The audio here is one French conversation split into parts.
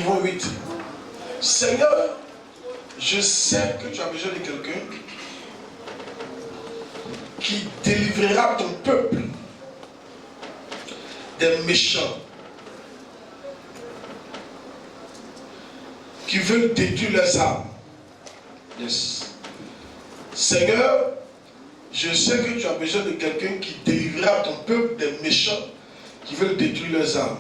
Hébreux 8. Seigneur, je sais que tu as besoin de quelqu'un qui délivrera ton peuple des méchants qui veulent détruire leurs âmes. Yes. Seigneur, je sais que tu as besoin de quelqu'un qui délivrera ton peuple des méchants qui veulent détruire leurs âmes.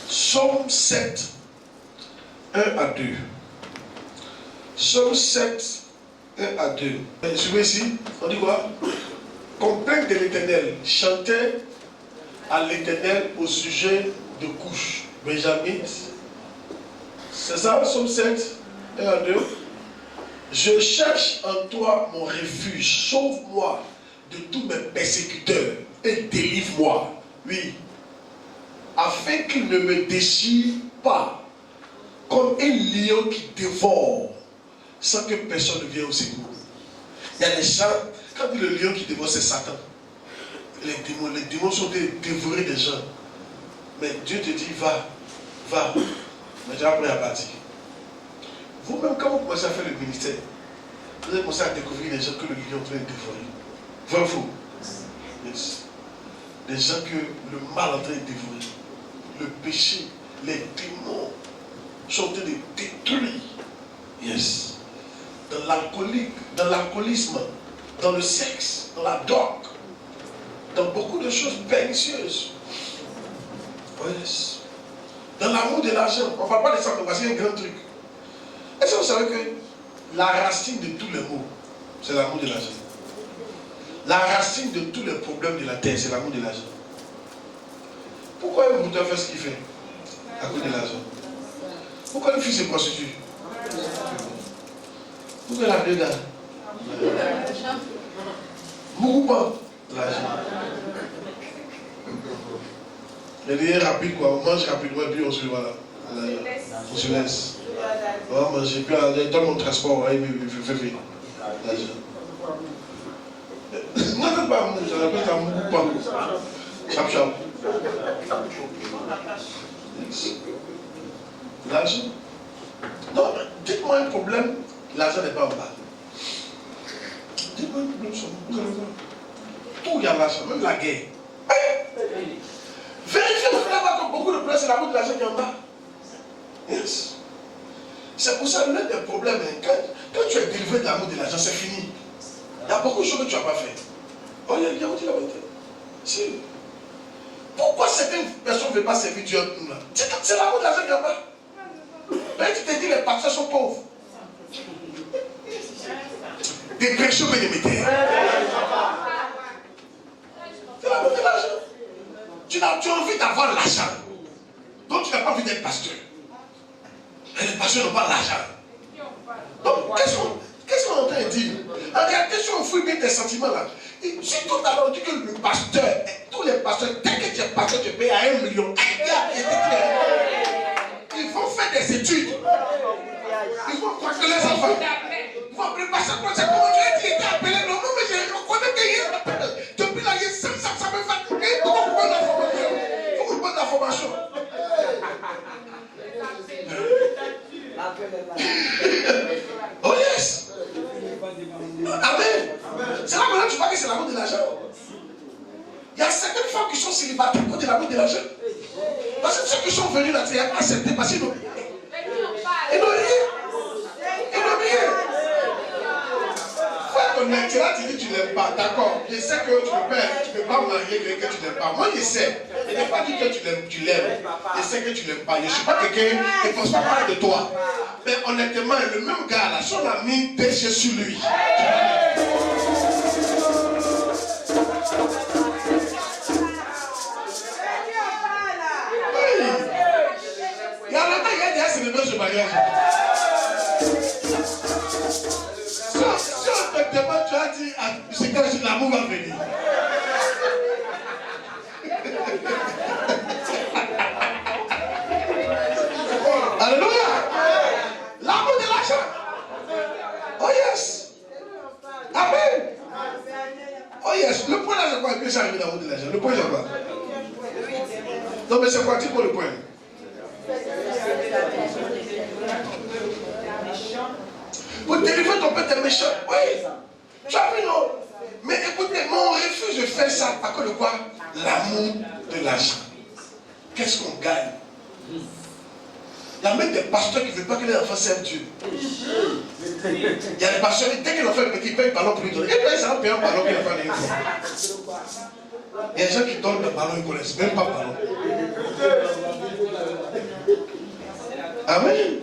Psaume 7, 1 à 2. Psaume 7, 1 à 2. Suivez ici, on dit quoi? Complainte de l'Éternel. Chantez à l'Éternel au sujet de couches. Benjamin. C'est ça, Psaume 7, 1 à 2. Je cherche en toi mon refuge. Sauve-moi de tous mes persécuteurs et délivre-moi. Oui. Afin qu'il ne me déchire pas comme un lion qui dévore sans que personne ne vienne au secours. Il y a des gens, quand le lion qui dévore, c'est Satan. Les démons sont dévorés des gens. Mais Dieu te dit, va. Mais tu es prêt à partir. Vous-même, quand vous commencez à faire le ministère, vous allez commencer à découvrir des gens que le lion est en train de dévorer. Vrai ou faux? Yes. Des gens que le mal est en train de dévorer. Le péché, les démons sont en train de détruire. Yes. Dans l'alcoolisme, dans le sexe, dans la drogue, dans beaucoup de choses pernicieuses. Yes. Dans l'amour de l'argent. On ne parle pas de ça, mais voici un grand truc. Est-ce que vous savez que la racine de tous les maux, c'est l'amour de l'argent? La racine de tous les problèmes de la terre, c'est l'amour de l'argent. Pourquoi un bouteur fait ce qu'il fait? À cause de l'argent. Pourquoi une fille se prostitue? Pourquoi la regarde? Beaucoup pas. L'argent. Il est rapide quoi, on mange rapidement et puis on se voilà. On se laisse. On va manger, puis dans mon transport, il fait vite. L'argent. Moi, je ne pas manger, je n'appelle ça beaucoup pas. Chap. L'argent. Non, dites-moi un problème, l'argent n'est pas en bas. Dites-moi un problème sur vous. Tout il y a l'argent, même la guerre. Vérifiez, vous allez voir que beaucoup de problèmes, c'est l'amour de l'argent qui est en bas. Yes. C'est pour ça que l'un des problèmes, quand tu es délivré de l'amour de l'argent, c'est fini. Il y a beaucoup de choses que tu n'as pas fait. Oh, il y a dit la vérité. Si. Pourquoi certaines personnes ne veulent pas servir Dieu? C'est l'amour de l'argent qui est en bas. Là, tu te dis les pasteurs sont pauvres. Des péchés bénédictés. C'est l'amour de l'argent. Tu as envie d'avoir l'argent. Donc tu n'as pas envie d'être pasteur. Et les pasteurs n'ont pas l'argent. Donc qu'est-ce qu'on est en train de dire? En réalité, si on fouille bien tes sentiments là, si tout à l'heure on dit que le pasteur, tous les pasteurs, dès que tu es pasteur, tu payes à 1 million. Ils vont faire des études. Ils vont croiser les enfants. Ils vont appeler pasteur. Comment tu as dit, il était appelé? Non, mais je reconnais qu'il est appelé. Depuis là, il y a 500, ça me fatigue. Il faut qu'on prenne l'information. Il faut qu'on prenne l'information. Oh yes. Amen. C'est là maintenant que tu vois que c'est l'amour de l'argent. Il y a certaines femmes qui sont célibataires pour de l'amour de l'argent. Parce que ceux qui sont venus là, c'est pas accepté parce qu'ils n'ont rien. Ils n'ont rien. Faut être honnête, là tu dis que tu n'aimes pas, d'accord. Je sais que tu ne peux pas marier quelqu'un que tu n'aimes pas. Moi je sais. Je n'ai pas dit que tu l'aimes. Je sais que tu n'aimes pas. Je ne suis pas quelqu'un qui ne pense pas parler de toi. Mais honnêtement, le même gars là, son ami péché sur lui. Il y a longtemps qu'il y a déjà célébré ce mariage. Si on te demande, tu as dit, c'est que l'amour va venir. Alléluia. L'amour de l'argent. Oh yes. Amen. Oh yes. Le point là, c'est quoi? Que ça arrive l'amour de l'argent. Le point, c'est quoi? Non, mais c'est quoi? Dis-moi le point. Pour délivrer ton père des méchants. Oui. Tu as vu, non? Mais écoutez, on refuse de faire ça à cause de quoi? L'amour de l'argent. Qu'est-ce qu'on gagne? Il y a même des pasteurs qui ne veulent pas que les enfants servent Dieu. Il y a des pasteurs, dès que l'enfant est petit, ils payent un ballon pour lui donner. Et puis, ça va payer un ballon qu'il n'a pas donné. Il y a des gens qui donnent le ballon, ils ne connaissent même pas le ballon. Amen.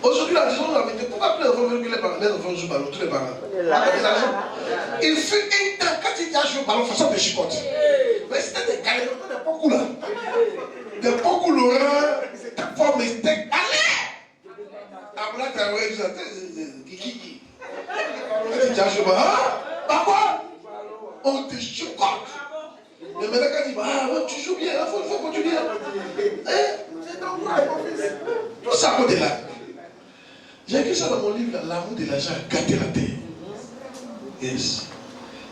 Aujourd'hui, la disons la vérité. Pourquoi tous les enfants veulent que les enfants jouent au ballon? Tous les parents. Il fut un temps, quand il y a joué au ballon, façon de chicote. Mais c'était des galères, des pocos là. Des pocos Laurent, des formes, des galères. Après, tu as vu ça. Kiki. Quand il y a joué au ballon, ah, quoi? On te chicote. Mais maintenant, quand il dit, tu joues bien, il faut continuer. C'est ton droit, mon fils. Tout ça à côté là. J'ai écrit ça dans mon livre, l'amour de l'argent a gâté la terre. Yes.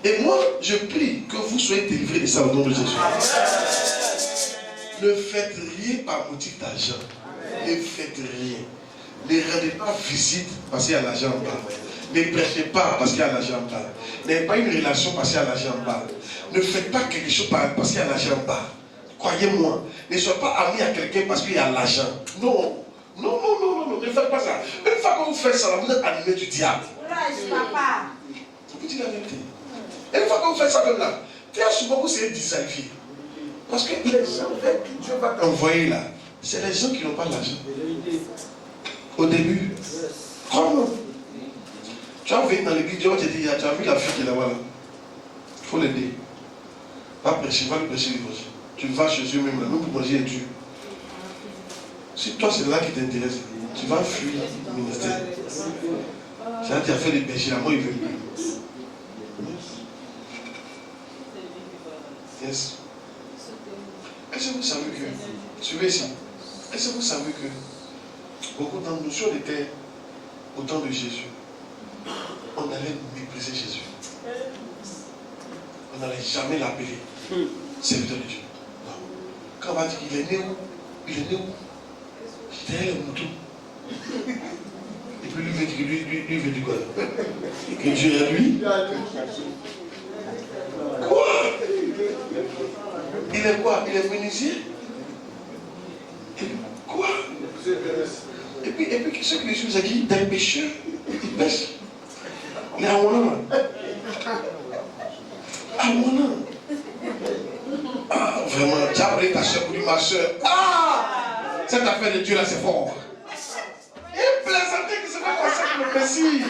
Et moi, je prie que vous soyez délivrés de ça au nom de Jésus. Ne faites rien par motif d'argent. Ne faites rien. Ne rendez pas visite parce qu'il y a l'argent en bas. Ne prêchez pas parce qu'il y a l'argent en bas. N'ayez pas une relation parce qu'il y a l'argent en bas. Ne faites pas quelque chose parce qu'il y a l'argent en bas. Croyez-moi, ne soyez pas ami à quelqu'un parce qu'il y a l'argent. Non. Non, ne faites pas ça. Une fois que vous faites ça, vous êtes animé du diable. Je vous dis la vérité. Et une fois que vous faites ça comme là, très souvent vous serez disqualifié. Parce que les gens que Dieu va t'envoyer là, c'est les gens qui n'ont pas l'argent. Au début, comment? Tu vas venir dans l'église, Dieu va te dire, tu as vu la fille qui est là-bas là. Il faut l'aider. Va prêcher, va lui prêcher l'évangile. Tu vas chez eux même là, même pour manger et Dieu. Si toi c'est là qui t'intéresse, tu vas fuir le ministère. C'est là que tu as fait des péchés, là, moi il veut plus. Yes. Est-ce que vous savez que, suivez ici, est-ce que vous savez que beaucoup d'entre nous, si on était au temps de Jésus, on allait mépriser Jésus. On n'allait jamais l'appeler serviteur de Dieu. Non. Quand on va dire qu'il est né où? Il est né où? Derrière les moutons. Et puis lui veut du quoi? Que Dieu est lui. Quoi? Il est quoi? Il est menuisier? Quoi? Et puis ceux qui les suivent, c'est qui? Des pécheurs. Ils pêchent. Il est à mon nom. À mon nom. Ah, vraiment, tu as appelé ta soeur pour dire ma soeur. Ah! Cette affaire de Dieu là, c'est fort. Il plaisantait que c'est pas comme ça que le Messie.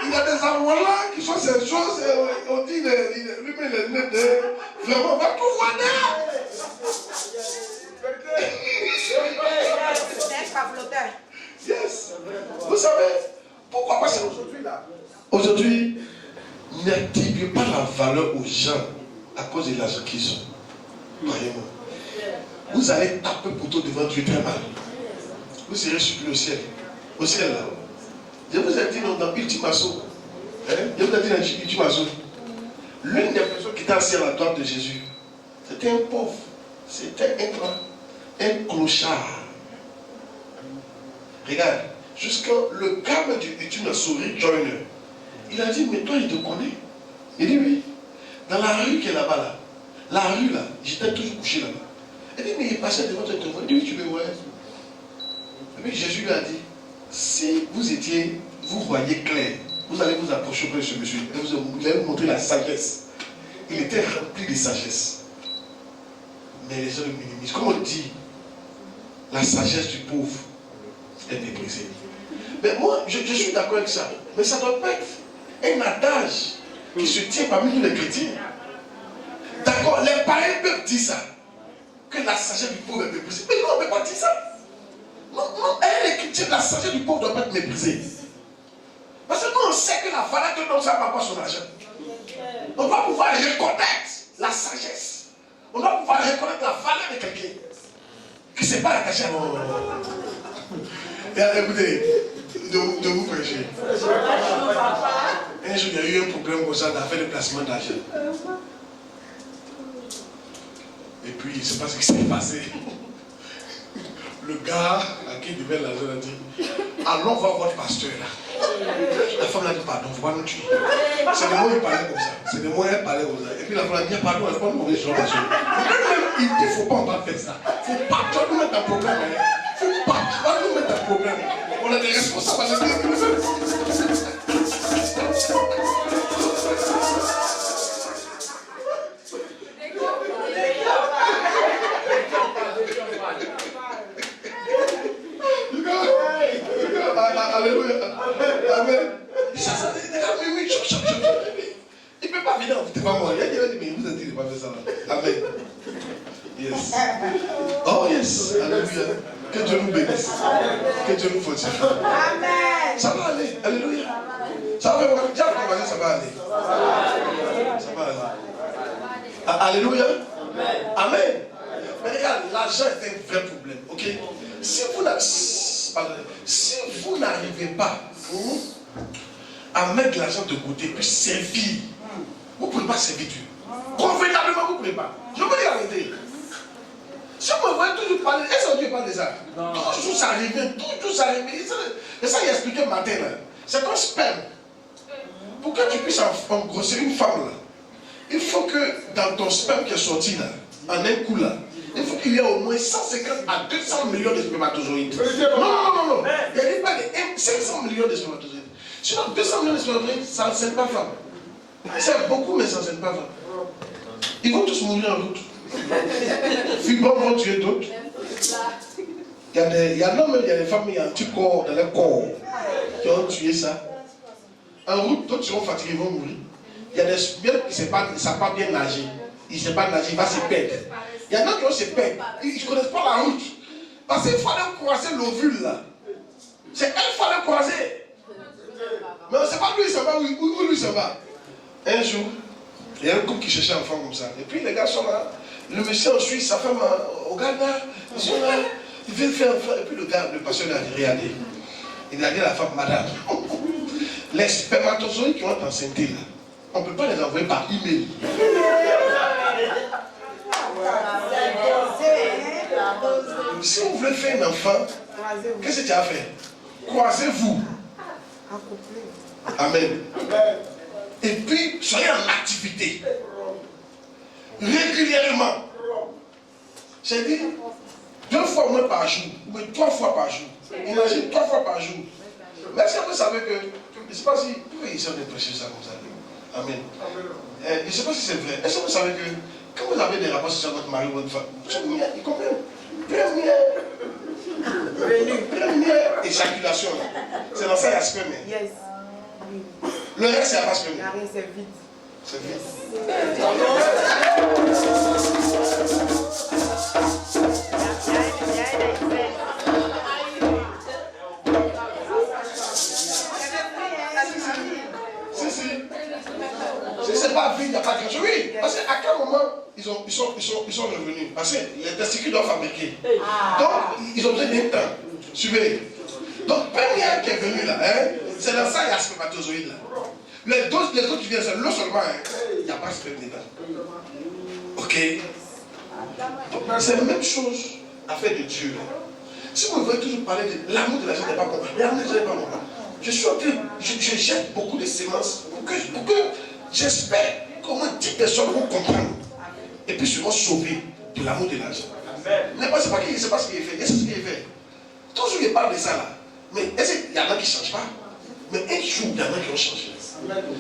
Il y a des amours-là qui sont ces choses. On dit, lui-même, il est né de. Vraiment, on va tout voir là. Yes. Vous savez, pourquoi pas c'est aujourd'hui là? Aujourd'hui, n'attribuez pas la valeur aux gens à cause de l'argent qu'ils ont. Croyez-moi. Vous allez taper plutôt devant Dieu très mal. Vous serez supplié au ciel. Au ciel là. Je vous ai dit dans Ultimaso. Je vous ai dit dans Ultimaso. L'une des personnes qui était assise à la droite de Jésus, c'était un pauvre. C'était un clochard. Regarde. Jusqu'à le gamin du Ultimaso, Rick Joyner. Il a dit, mais toi il te connaît. Il dit oui. Dans la rue qui est là-bas là. La rue là. J'étais toujours couché là-bas. Il dit, mais il passait devant ton téléphone. Il dit, oui, tu me vois. Et puis Jésus lui a dit, si vous voyez clair, vous allez vous approcher de ce monsieur. Et vous allez vous montrer la sagesse. Il était rempli de sagesse. Mais les gens le minimisent. Comme on dit, la sagesse du pauvre est méprisée. Mais moi, je suis d'accord avec ça. Mais ça ne doit pas être un adage qui se tient parmi nous les chrétiens. D'accord, les païens peuvent dire ça. Que la sagesse du pauvre est méprisée. Mais non, on ne peut pas dire ça. Non, les chrétiens, la sagesse du pauvre ne doit pas être méprisée. Parce que nous, on sait que la valeur que nous avons pas son argent. On doit pouvoir reconnaître la sagesse. On doit pouvoir reconnaître la valeur de quelqu'un qui ne s'est pas attaché à nous. Et écoutez, de vous prêcher. Un jour, il y a eu un problème comme ça d'affaire de placement d'argent. Et puis, il ne sait pas ce qui s'est passé. le gars à qui il devait l'argent a dit, allons voir votre pasteur là. La femme l'a dit, pardon, il ne faut pas nous tuer. C'est de moi il parlait comme ça. C'est de moi elle parlait comme ça. Et puis la femme a dit, pardon, elle ne faut pas nous mauvais gens. Il dit, il ne faut pas encore faire ça. Il ne faut pas, tu vas nous mettre un problème. Il ne faut pas, tu vas nous mettre un problème. On est des responsables. Alléluia. Amen. Ça, il ne peut pas venir en devant moi. Il a dit, mais vous êtes dit, il ne peut pas faire ça là. Amen. Yes. Oh yes. Alléluia. Que Dieu nous bénisse. Que Dieu nous fortifie. Amen. Ça va aller. Alléluia. Ça va aller. Ça va aller. Ça va aller. Alléluia. Amen. Mais regarde, l'argent est un vrai problème. Ok? Si vous n'arrivez pas à mettre de l'argent de côté puis servir, vous ne pouvez pas servir Dieu. Convenablement, vous ne pouvez pas. Je veux dire arrêter. Si vous me voyez toujours parler, est-ce que Dieu parle de ça? Toujours ça arrive, toujours ça arrive. Et ça, il a expliqué le matin. C'est un sperme. Pour que tu puisses engrosser une femme, là, il faut que dans ton sperme qui est sorti, là, en un coup, là, il faut qu'il y ait au moins 150 à 200 millions de spermatozoïdes. Non. Il n'y a pas de 500 millions de spermatozoïdes. Sinon, 200 millions de spermatozoïdes, ça n'enseigne pas femme. C'est beaucoup, mais ça n'enseigne pas femme. Ils vont tous mourir en route. Fibons vont tuer d'autres. Il y a non, il y a des femmes, il y a un petit corps dans leur corps qui ont tué ça. En route, d'autres seront fatigués, ils vont mourir. Il y a des spermes qui ne savent pas bien nager. Ils ne savent pas nager, ils vont se perdre. Il y en a qui vont se perdre. Ils ne connaissent pas la route. Parce qu'il fallait croiser l'ovule là. C'est elle qu'il fallait croiser. Mais on ne sait pas d'où il s'en va, où lui s'en va. Un jour, il y a un couple qui cherchait un enfant comme ça. Et puis les gars sont là. Le monsieur en Suisse, sa femme au Ghana, ils sont là. Ils veulent faire un enfant. Et puis le gars, le pasteur, il a dit, regardez. Il a dit à la femme, madame, les spermatozoïdes qui ont été enceintés là, on ne peut pas les envoyer par email. Si vous voulez faire un enfant, qu'est-ce que tu as à faire? Croisez-vous. Amen. Et puis, soyez en activité. Régulièrement. J'ai dit 2 fois au moins par jour, ou 3 fois par jour. Imagine 3 fois par jour. Mais est-ce que vous savez que, je ne sais pas si, pourquoi ils sont prêcher ça comme ça? Amen. Je ne sais pas si c'est vrai. Est-ce que vous savez que quand vous avez des rapports sur votre mari ou votre femme, ils comprennent. Première éjaculation. C'est dans ça qu'il y a sperme. Yes. Le reste, c'est pas sperme. C'est vite. C'est vite. Si c'est pas vite, il n'y a pas de chose. Oui, parce qu'à quel moment ils sont revenus? Parce que les testicules doivent fabriquer. Donc, ils ont besoin d'un temps. Suivez. Donc, première qui est venue là, c'est dans ça qu'il y a spermatozoïde là. Les autres qui viennent, c'est l'eau seulement. Il n'y a pas de sperme dedans. Ok? Donc, c'est la même chose à faire de Dieu. Si vous voulez toujours parler de l'amour de la gente n'est pas bon, l'amour de la gente n'est pas bon. Je suis en train, je jette beaucoup de sémences pour que j'espère qu'au moins 10 personnes vont comprendre et puis seront sauvées de l'amour de l'argent. Mais c'est pas ce qu'il fait, c'est ce qu'il fait. Toujours il parle de ça là. Mais est-ce qu'il y en a qui ne changent pas? Mais un jour, il y en a qui ont changé.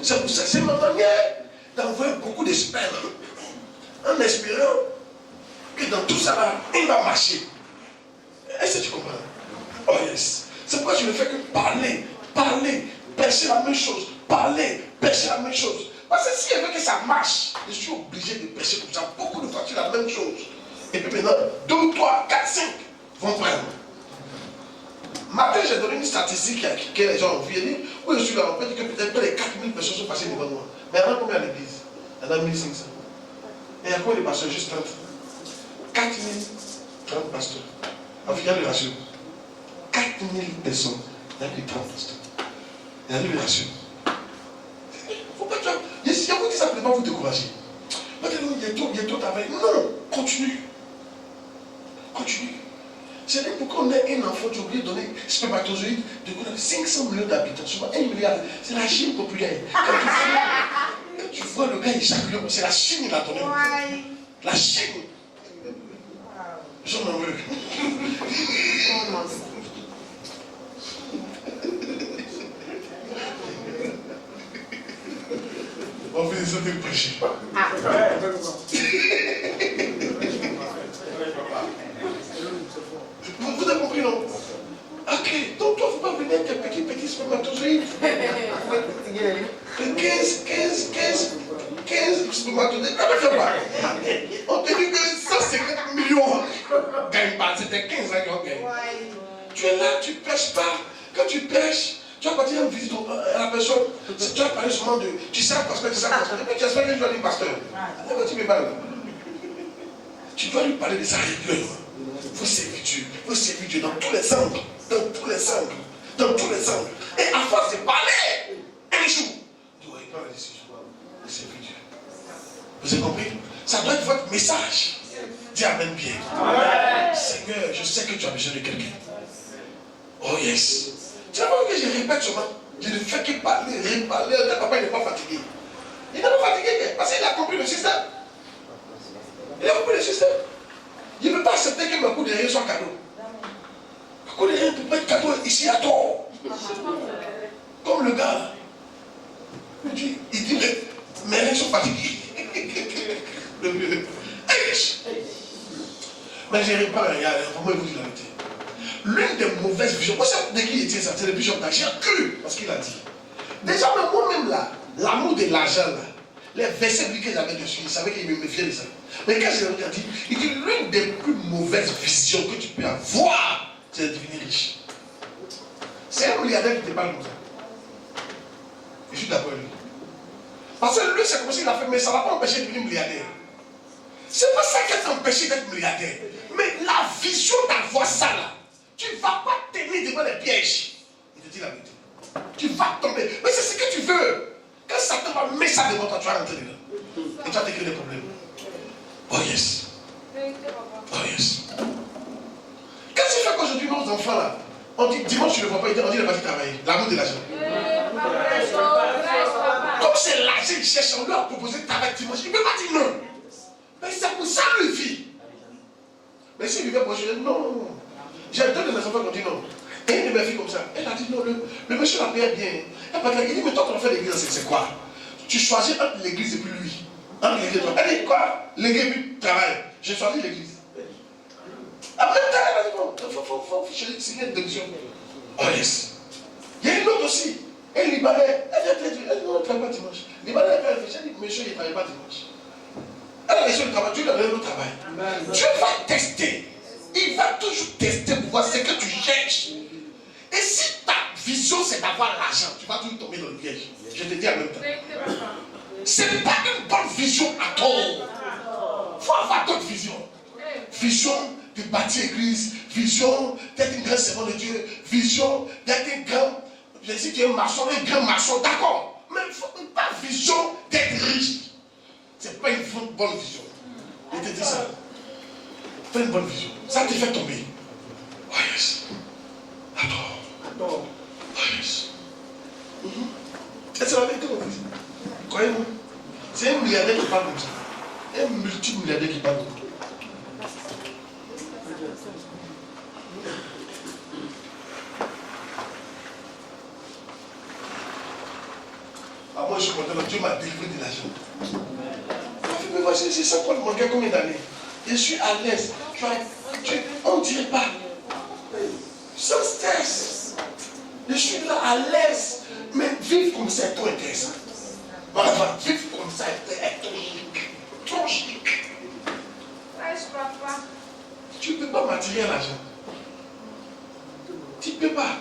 C'est pour ça, c'est ma manière d'envoyer beaucoup de sperme en espérant que dans tout ça là, il va marcher. Est-ce que tu comprends? Oh yes. C'est pourquoi je ne fais que parler, prêcher la même chose, prêcher la même chose. Parce que si je veux que ça marche, je suis obligé de prêcher comme ça. Beaucoup de fois, tu la même chose. Et puis maintenant, 2, 3, 4, 5 vont prendre. Matin, j'ai donné une statistique que les gens ont vu. Oui, je suis là, on peut dire que peut-être près de 4000 personnes sont passées devant moi. Mais il y en a combien à l'église? Il y en a 1500. Et il y a combien de pasteurs? Juste 30. 4030 pasteurs. En fait, il y a le ratio. 4000 personnes, il n'y a que 30 pasteurs. Il y a le ratio. Faut pas que si vous dites ça, ne peut pas vous décourager. Il y a trop de travail. Non, continue. C'est pour qu'on ait un enfant, tu es obligé de donner spermatozoïdes de 500 millions d'habitants, souvent 1 milliard. C'est la Chine populaire. Quand tu vois le gars éjaculer, c'est la Chine qui l'a donné. La Chine. J'en en veux. On fait des autres péchés. Vous avez compris, non? Ok, donc toi, il ne faut pas venir avec tes petits spermatozoïdes. 15 spermatozoïdes. Non, ne fais pas. On te dit que 150 millions ne gagnent pas. C'était 15 ans qui ont gagné. Tu es là, tu ne pêches pas. Quand tu pêches, tu vas partir en visite à la personne. Tu vas parler seulement de. Tu sais, pasteur, tu sais, pasteur. Et puis tu espères que tu vas dire pasteur. Quand tu me parles, tu dois lui parler de sa régulièrement. Vous servir Dieu dans tous les angles. Dans tous les angles. Dans tous les angles. Et à force de parler, un jour, tu dois prendre la décision de servir Dieu. Vous avez compris? Ça doit être votre message. Dis Amen bien. Amen. Seigneur, je sais que tu as besoin de quelqu'un. Oh yes. Tu vois que je répète souvent. Je ne fais que parler, reparler. Le papa n'est pas fatigué. Il n'est pas fatigué parce qu'il a compris le système. Il a compris le système. Il ne veut pas accepter que ma coup de rien soit cadeau. Ma coup de rien peut pas être cadeau ici à tort. Comme le gars. Il dit mes reins sont fatigués. Mais je répare, vraiment, vous dites la vérité. L'une des mauvaises visions, moi, c'est de qui était ça, c'est le bishop d'Achia, j'ai cru, parce qu'il a dit. Déjà, moi-même là, l'amour de l'argent là, les versets que j'avais dessus, il savait qu'il me méfiait de ça. Mais quand je l'ai dit, il dit l'une des plus mauvaises visions que tu peux avoir, c'est de devenir riche. C'est un milliardaire qui te parle comme ça. Je suis d'accord avec lui. Parce que lui, c'est comme s'il a fait, mais ça ne va pas empêcher de devenir milliardaire. C'est pas ça qui t'a empêché d'être milliardaire. Mais la vision d'avoir ça là, tu ne vas pas tenir devant les pièges. Il te dit la vérité. Tu vas tomber. Mais c'est ce que tu veux. Quand Satan va mettre ça devant toi, tu vas rentrer dedans. Et tu vas te créer des problèmes. Oh yes. Oh yes. Qu'est-ce qui fait qu'aujourd'hui nos enfants là, on dit dimanche tu ne le vois pas, on dit il est parti travailler. L'amour de l'argent. Comme c'est l'argent qu'il cherche, on lui a proposé de travailler dimanche. Il ne peut pas dire non. Mais c'est pour ça qu'il vit. Mais s'il vivait pour je dis non. J'ai deux de mes enfants qui ont dit non. Et une de mes filles comme ça, elle a dit non, le monsieur la paye bien. Il dit mais toi tu as fait l'église, c'est quoi? Tu choisis entre l'église et puis lui. Entre l'église et toi. Elle dit quoi? L'église et puis travail. J'ai choisi l'église. Après, elle a dit non, il faut signer une démission. Oh yes. Il y a une autre aussi. Elle est libanais. Elle dit non, elle ne travaille pas dimanche. Libanais, elle dit monsieur, il ne travaille pas dimanche. Elle a laissé le travail, tu lui as donné le travail. Dieu va tester. Il va toujours tester pour voir ce que tu cherches. Et si ta vision c'est d'avoir l'argent, tu vas toujours tomber dans le piège. Je te dis en même temps. Ce n'est pas une bonne vision à tort. Il faut avoir d'autres visions. Vision de bâtir l'église, vision d'être un grand servant de Dieu, vision d'être un grand, je sais que tu es un maçon, d'accord. Mais il ne faut pas vision d'être riche. Ce n'est pas une bonne vision. Je te dis ça. Fais une bonne vision. Ça te fait tomber. Oh yes. Attends. Oh yes. Et c'est la vérité, mon fils. Croyez-moi. C'est un milliardaire qui parle comme ça. Un multimilliardaire qui parle comme ça. Ah, moi je suis content, Dieu m'a délivré de l'argent. Mais voici, c'est ça quoi le manquait combien d'années? Je suis à l'aise. On ne dirait pas. Sans stress. Je suis là à l'aise. Mais vivre comme ça est trop intéressant. Voilà, vivre comme ça est trop chic. Trop chic. Tu ne peux pas m'attirer à l'argent. Tu ne peux pas.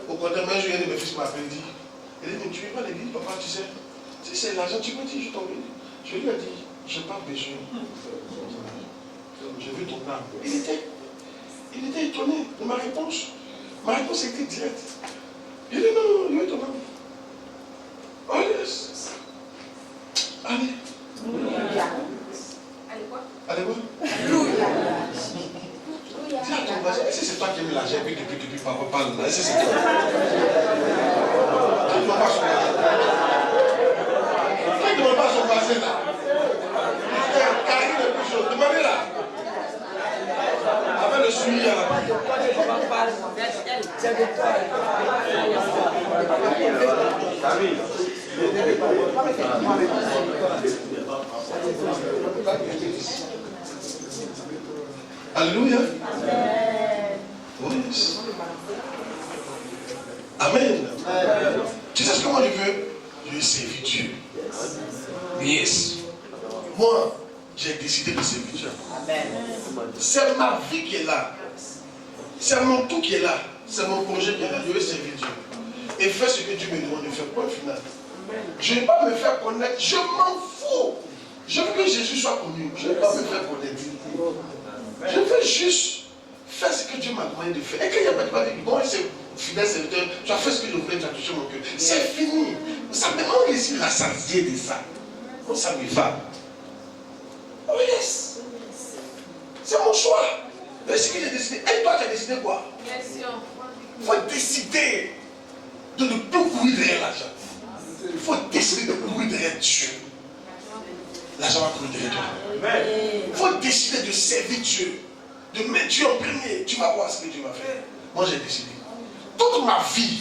Au contraire, un jour, un de mes fils m'a appelé et dit, il dit, mais tu ne veux pas l'église, papa, tu sais. Si c'est l'argent, tu me dis, je t'en veux. Je lui ai dit, je n'ai pas besoin. Je veux ton âme. Il était étonné de ma réponse. Ma réponse était directe. Il dit, non, je veux ton âme. Oh yes. Allez. Allez quoi? Allez quoi? c'est toi qui aimes l'argent, puis depuis papa parle là. Est-ce que c'est toi? Tu ne demandes pas son voisin. Tu ne demandes pas son voisin là. Karine est plus chaud. Demandez-la. Avec le suivi à la prière. Alléluia. Oui. Amen. Tu sais comment je veux? Je veux servir Dieu. Yes. Moi, j'ai décidé de servir Dieu. C'est ma vie qui est là. C'est mon tout qui est là. C'est mon projet qui est là. Je veux servir Dieu. Et faire ce que Dieu me demande de faire. Point final. Je ne vais pas me faire connaître. Je m'en fous. Je veux que Jésus soit connu. Je ne vais pas me faire connaître. Je veux juste faire ce que Dieu m'a demandé de faire. Et qu'il n'y a pas de dire, bon, c'est fidèle serviteur, tu as fait ce que je voulais, tu as touché mon cœur. C'est fini. Ça me demande ici rassasié de ça. Bon, ça me va. Oh yes. C'est mon choix. Mais ce que j'ai décidé. Et toi, tu as décidé quoi? Il faut décider de ne plus courir derrière l'argent. Il faut décider de courir derrière Dieu. L'argent va courir derrière toi. Il faut décider de servir Dieu. De mettre Dieu en premier. Tu vas voir ce que Dieu va faire. Moi, j'ai décidé. Toute ma vie,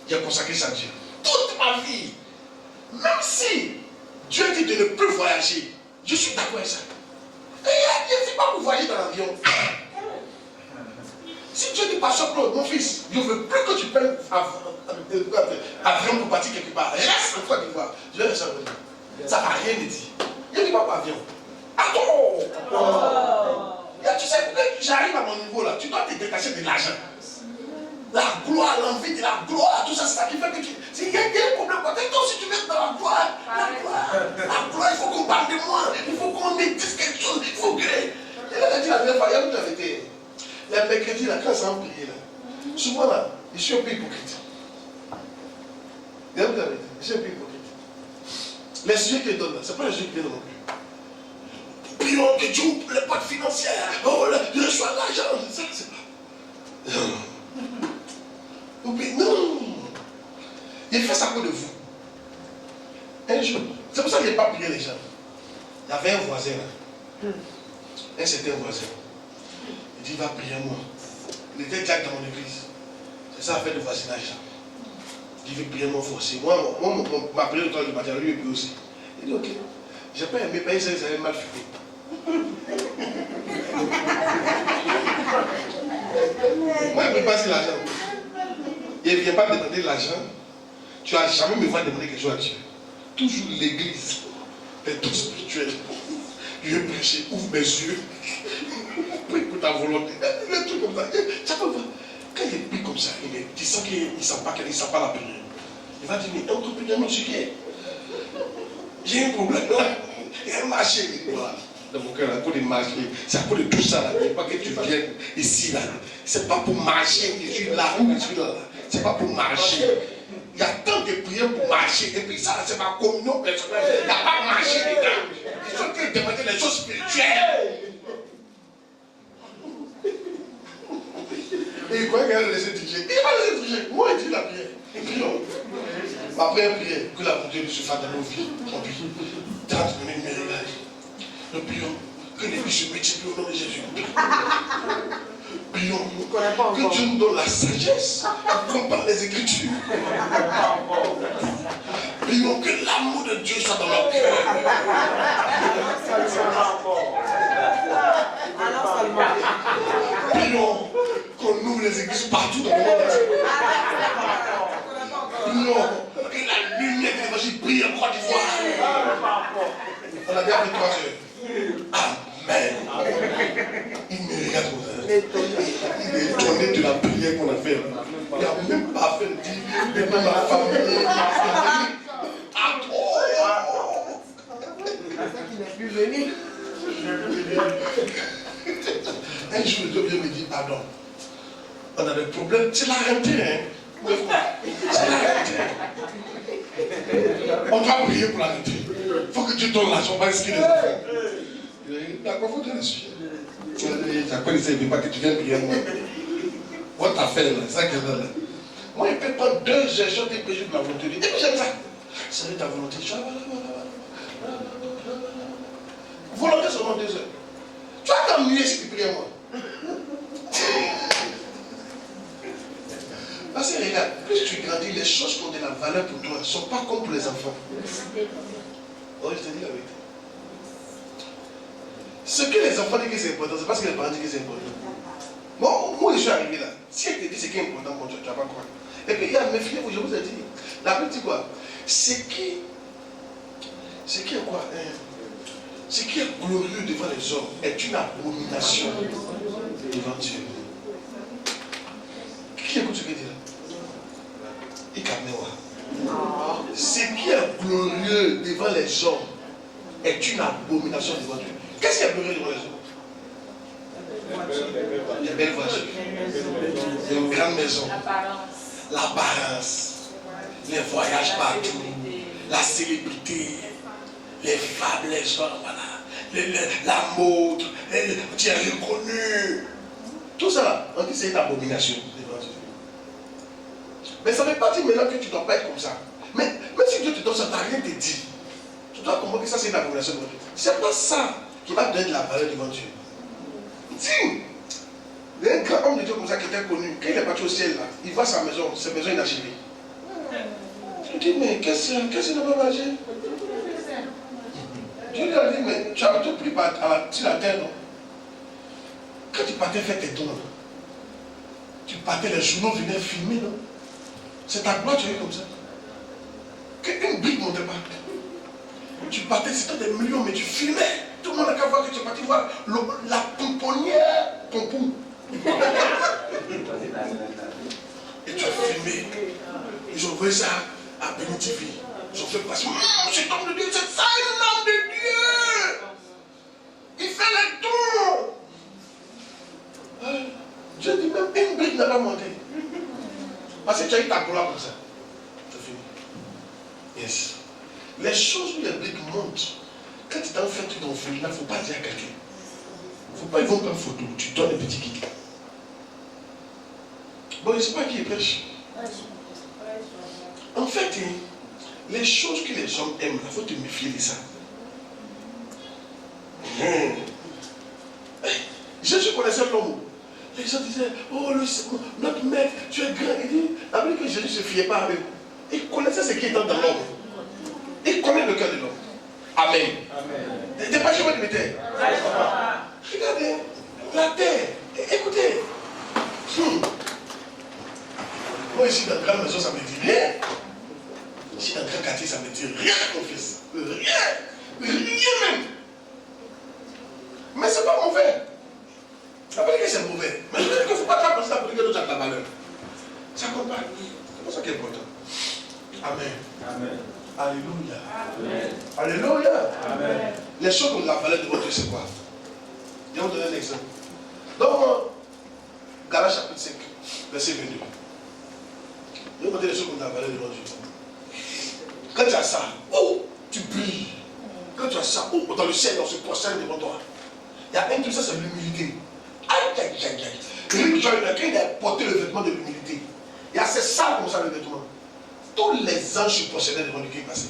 j'ai consacré ça à Dieu. Toute ma vie. Même si Dieu dit de ne plus voyager, je suis d'accord avec ça. Et il ne dit pas pour voyager dans l'avion. Si Dieu dit, Pasteur Claude, mon fils, je ne veux plus que tu prennes avion pour partir quelque part. Reste en Côte d'Ivoire. Je vais rester en Côte d'Ivoire. Ça ne va rien dire. Il ne dit pas pour avion. Attends. Tu sais, j'arrive à mon niveau là. Tu dois te détacher de l'argent. La gloire, l'envie de la gloire, tout ça, c'est ça qui fait que tu. S'il y a un problème, toi aussi tu veux être dans la gloire. La gloire, il faut qu'on parle de moi. Il faut qu'on me dise quelque chose. Il faut que. Il a dit la dernière fois, il y a où tu avais été. Les mercredis, là, quand ça en prier, là, souvent là, je suis un peu hypocrite. Il y a où tu avais été. Je suis un peu hypocrite. Les sujets qu'ils donnent là, ce n'est pas les sujets qu'ils donnent non plus. Prions que Dieu ouvre les portes financières. Oh, je reçois l'argent. Ça, c'est pas. Non. Il fait ça pour de vous. Un jour. C'est pour ça qu'il n'a pas prié les gens. Il y avait un voisin là. Un certain voisin. Il dit, va prier moi. Il était direct dans mon église. C'est ça, fait de voisinage. Il veut prier moi forcé. Moi, m'a prié le temps du matin, lui, il prie aussi. Il dit, ok. J'ai pas aimé, mais ils avaient mal fumé. Moi, je ne peux pas passer l'argent. Il ne vient pas demander l'argent. Tu n'as jamais me voir demander quelque chose à Dieu. Toujours l'église est tout spirituel. Je vais prêcher, ouvre mes yeux. Prie pour ta volonté. Les trucs comme ça. Ça peut voir. Quand il prie comme ça, il sent qu'il ne sent pas la prière. Il va dire, mais entrepreneur, non, j'ai un problème là. Il y a un marché. Voilà. Dans mon cœur, à cause de marcher. C'est à cause de tout ça là. Il ne faut pas que tu viennes ici là. C'est pas pour marcher. Je suis là, je suis là. C'est pas pour marcher. Il y a tant de prières pour marcher. Et puis ça, c'est ma communion personnelle. Il n'y a pas de marcher dedans. Il faut que demander les choses spirituelles. Et il croyait qu'il allait laisser toucher. Il va laisser toucher. Moi, il dit la prière. Prions. Après une prière, que la bonté de se fasse dans nos vies. On prie. 30 minutes, mais regarde. Nous prions. Que les vies se multiplient au nom de Jésus. Prions. Que Dieu nous donne la sagesse pour comprendre les Écritures. Prions que l'amour de Dieu soit dans notre cœur. Prions qu'on ouvre les églises partout dans le monde. Prions que la lumière de l'évangile brille en Côte d'Ivoire. On a bien pris 3 heures. Amen. Il me regarde comme ça. Il est étonné de la prière qu'on a faite. Il n'a même pas fait dire de ma famille. Il n'est plus venu. Un jour, Dieu me dit, pardon. On a des problèmes. C'est la rentrée, hein. C'est la rentrée. On va prier pour la rentrée. Il faut que tu donnes l'argent, on va inscrire les enfants. D'accord, il faut donner le sujet. Tu as quoi, il ne veut pas que tu viennes prier moi. Quand tu as fait, c'est ça que je là. Moi, il peut prendre 2 heures, chanter le péché de ma volonté. Et puis j'aime ça. C'est ta volonté. Volonté seulement 2 heures. Tu vas t'ennuyer si tu pries moi. Parce que regarde, plus tu grandis, les choses qui ont de la valeur pour toi ne sont pas comme pour les enfants. Oh, je te dis la vérité. Ce que les enfants disent que c'est important, c'est parce que les parents disent que c'est important. Bon, moi je suis arrivé là. Si elle te dit ce qui est important pour toi, tu ne vas pas croire. Et puis, il y a méfiez-vous, je vous ai dit. La Bible dit quoi? Ce qui est quoi? Ce qui est glorieux devant les hommes est une abomination devant Dieu. Qui écoute ce qu'il dit là? Ce qui est glorieux devant les hommes est une abomination devant Dieu. Qu'est-ce qui est glorieux devant les hommes? Les belles voitures, les grandes maisons, l'apparence, les voyages partout, la célébrité, les femmes, les hommes, voilà, la mode, tu es reconnu. Tout ça, on dit que c'est une abomination devant Dieu. Mais ça ne veut pas dire maintenant que tu ne dois pas être comme ça. Mais même si Dieu te donne ça, tu n'as rien te dit. Tu dois comprendre que ça c'est une abomination devant Dieu. C'est pas ça qui va te donner de la valeur devant Dieu. Dis, il y a un grand homme de Dieu comme ça qui était connu. Quand il est parti au ciel là, il voit sa maison inachevée. Il dit, mais qu'est-ce qu'il n'a pas mangé? Dieu lui a dit, mais tu as tout pris sur la terre, non? Quand tu partais faire tes dons, tu partais, les journaux venaient filmer, non? C'est ta gloire, tu es comme ça. Qu'une brique ne montait pas. Tu partais, c'était des millions, mais tu filmais. Tout le monde n'a qu'à voir que tu es parti voir la pomponnière, pompon. Et tu as filmé. Ils ont envoyé ça à Béni TV. Ils ont fait passer. Cet homme de Dieu, c'est ça, un homme de Dieu. Il fait les tours. Dieu dit même une brique n'a pas monté. Parce que tu as eu ta gloire comme ça. C'est fini. Yes. Les choses où les briques montent, quand tu t'en fais ton film, il ne faut pas dire à quelqu'un. Il ne faut pas ils vont prendre photo, tu donnes un petit guide. Bon, je ne sais pas qui prêche. En fait, les choses que les hommes aiment, il faut te méfier de ça. Jésus connaissait l'homme. Les gens disaient, oh notre maître, tu es grand. Il dit, après que Jésus ne se fiait pas avec vous. Il connaissait ce qui est dans l'homme. Il connaît le cœur de l'homme. Amen. Des pas jamais de terre. Regardez, la terre. Écoutez. Moi ici dans la grande maison, ça me dit rien. Ici dans le grand quartier, ça me dit rien, mon fils. Rien. Rien même. Mais c'est pas mauvais. Ça veut dire que c'est mauvais. Mais je veux dire qu'il ne faut pas penser à pour que d'autres ont la valeur. Ça compte pas. C'est pour ça qui est important. Amen. Amen. Alléluia. Amen. Alléluia. Amen. Les choses qui ont la valeur de votre Dieu, c'est quoi? Je vais vous donner un exemple. Dans Galates chapitre 5, verset 22. Je vais vous donner les choses qui ont la valeur de votre Dieu. Quand tu as ça, oh, tu brilles. Quand tu as ça, oh, dans le ciel, on se prosterne devant toi. Il y a un truc, ça c'est l'humilité. Aïe, aïe, aïe, aïe. Quand il a porté le vêtement de l'humilité, il y a assez sale comme ça le vêtement. Tous les anges se prosternaient devant lui qui est passé.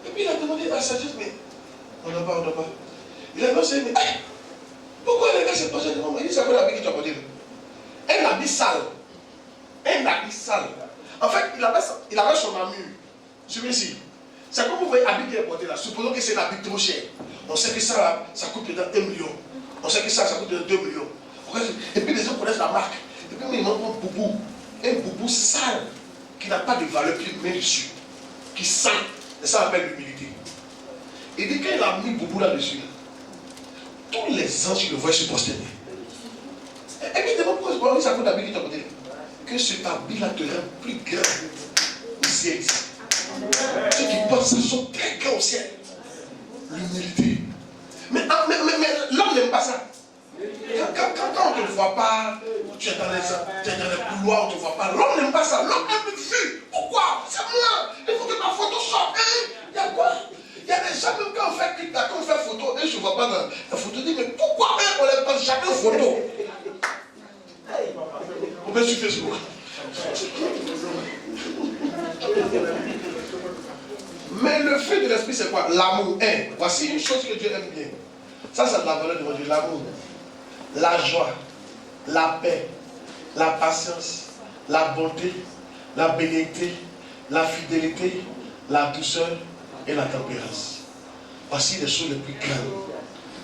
Et puis il a demandé à sa sagesse, mais on n'a pas. Il a demandé, mais aïe, pourquoi les gars se prosternent devant moi? Il dit, c'est quoi l'habit que tu as porté? Un habit sale. Un habit sale. En fait, il avait son armure. Celui-ci. C'est comme vous voyez l'habit qu'il a porté là. Supposons que c'est un habit trop cher. On sait que ça coûte peut-être 1 million. On sait que ça coûte peut-être 2 millions. Et puis les gens connaissent la marque. Et puis ils montrent un boubou. Un boubou sale. Qui n'a pas de valeur, qui met dessus. Qui sent. Et ça s'appelle l'humilité. Et dès qu'il a mis boubou là-dessus, tous les anges qui le voient se prosterner. Et puis demande pourquoi ça coûte l'habit qui t'a porté. Que cet habit-là te rend plus grand au ciel. Ceux qui portent ça sont très grands au ciel. L'humilité. Mais l'homme n'aime pas ça. Quand on ne te voit pas, tu es dans les couloirs, on ne te voit pas. L'homme n'aime pas ça. L'homme aime le vu. Pourquoi? C'est moi. Il faut que ma photo sorte. Il y a quoi? Il y a des gens, même quand on fait photo, et je ne vois pas dans la photo, dit, mais pourquoi on ne les prend jamais photo? met sur Facebook. Mais le fruit de l'esprit, c'est quoi? L'amour. Voici une chose que Dieu aime bien. Ça, c'est de la valeur devant Dieu. L'amour, la joie, la paix, la patience, la bonté, la bénédiction, la fidélité, la douceur et la tempérance. Voici les choses les plus grandes.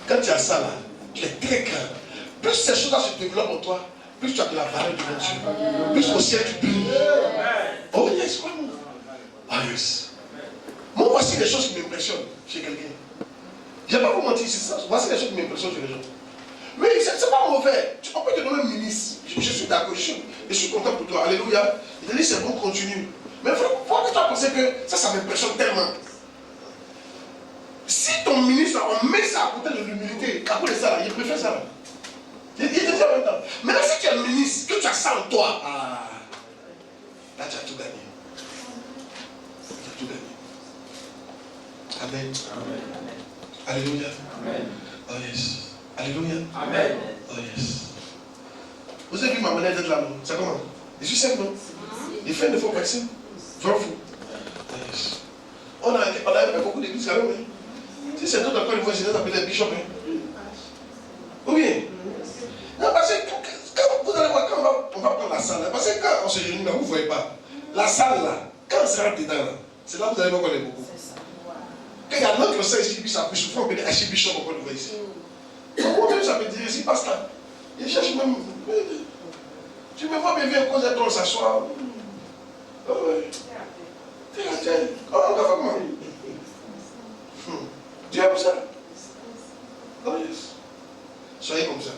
Quand tu as ça là, tu es très grand. Plus ces choses-là se développent en toi, plus tu as de la valeur devant Dieu. Plus au ciel tu brilles. Oh yes, quoi? Ah yes. Moi, voici les choses qui m'impressionnent chez quelqu'un. Je ne vais pas vous mentir, c'est ça. Voici les choses qui m'impressionnent chez les gens. Oui, c'est pas mauvais. On peut te donner un ministre. Je suis d'accord, je suis content pour toi. Alléluia. Il te dit c'est bon, continue. Mais pourquoi tu as pensé que ça m'impressionne tellement? Si ton ministre, on met ça à côté de l'humilité, à côté de ça, là, il préfère ça. Là. Il te dit en même temps. Maintenant, si tu es un ministre, que tu as ça en toi, là, tu as tout gagné. Tu as tout gagné. Amen. Amen. Alléluia. Amen. Oh yes. Alléluia. Amen. Oh yes. Vous avez vu ma manière d'être là, non? C'est comment? Je suis simple, non? Il fait une faux personne. Vrai fou. Oh yes. On a beaucoup d'églises quand même. Si c'est tout d'accord, il faut essayer d'appeler bishop. Ou bien? Non, parce que quand vous allez voir, quand on va prendre la salle, parce que quand on se réunit là, vous ne voyez pas. La salle là, quand on se rentre dedans là, c'est là que vous allez voir qu'on est beaucoup. Quand il y a notre sein ici, puis ça peut souvent appeler archibishop, on peut le voir ici. Moi-même, ça peut dire ici, pasteur. Il cherche même. Tu me vois bien, viens, cause de toi, s'asseoir. Oh, oui. Tiens, comment? Dieu aime ça. Oh, yes. Soyez comme ça.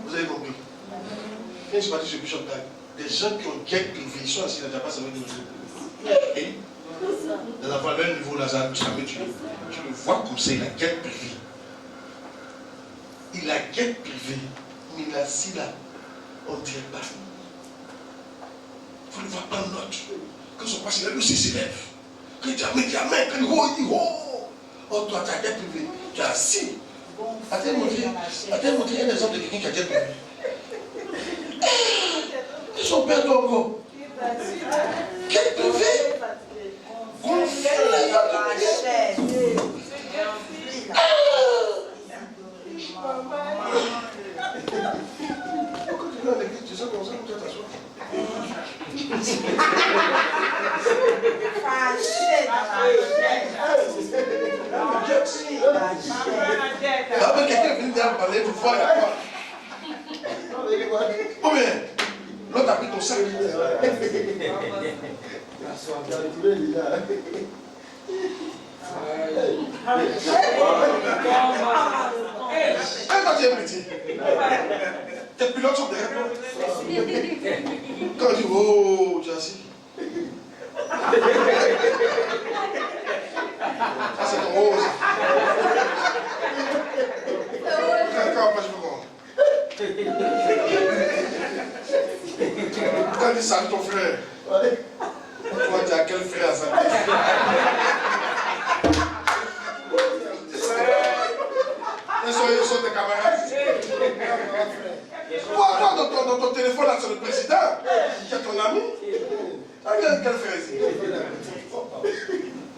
Vous avez compris. Quand je suis parti sur Bishop Dag, des gens qui ont guette privée, ils sont assis là, pas ça veut dire. Et dans la valeur niveau là, tu le vois comme ça, il a guette privée. Il a guette privée, mais il est assis là, on ne dirait pas. Il faut le voir prendre note. Quand son passé, lui aussi s'élève. Quand il dit Amen, quand il dit oh, oh, toi, tu as guette privée, tu es assis. A-t-elle montré un exemple de quelqu'un qui a guette privée? Son père doit encore. Guette privée? Gonflé, quand tu viens à l'église, tu sais comme ça, tu vas t'asseoir. Quelqu'un vient de parler pour voir la quoi. Ou bien, l'autre a pris ton sac. Quand tu es petit, tes pilotes sont derrière toi. Quand tu dis oh, tu es assis. Ça c'est ton rose. Quand il salue ton frère, tu vas dire à quel frère ça va. Ils sont tes camarades. Toi, dans ton téléphone, là, c'est le président. C'est ton ami. Quel frère ici?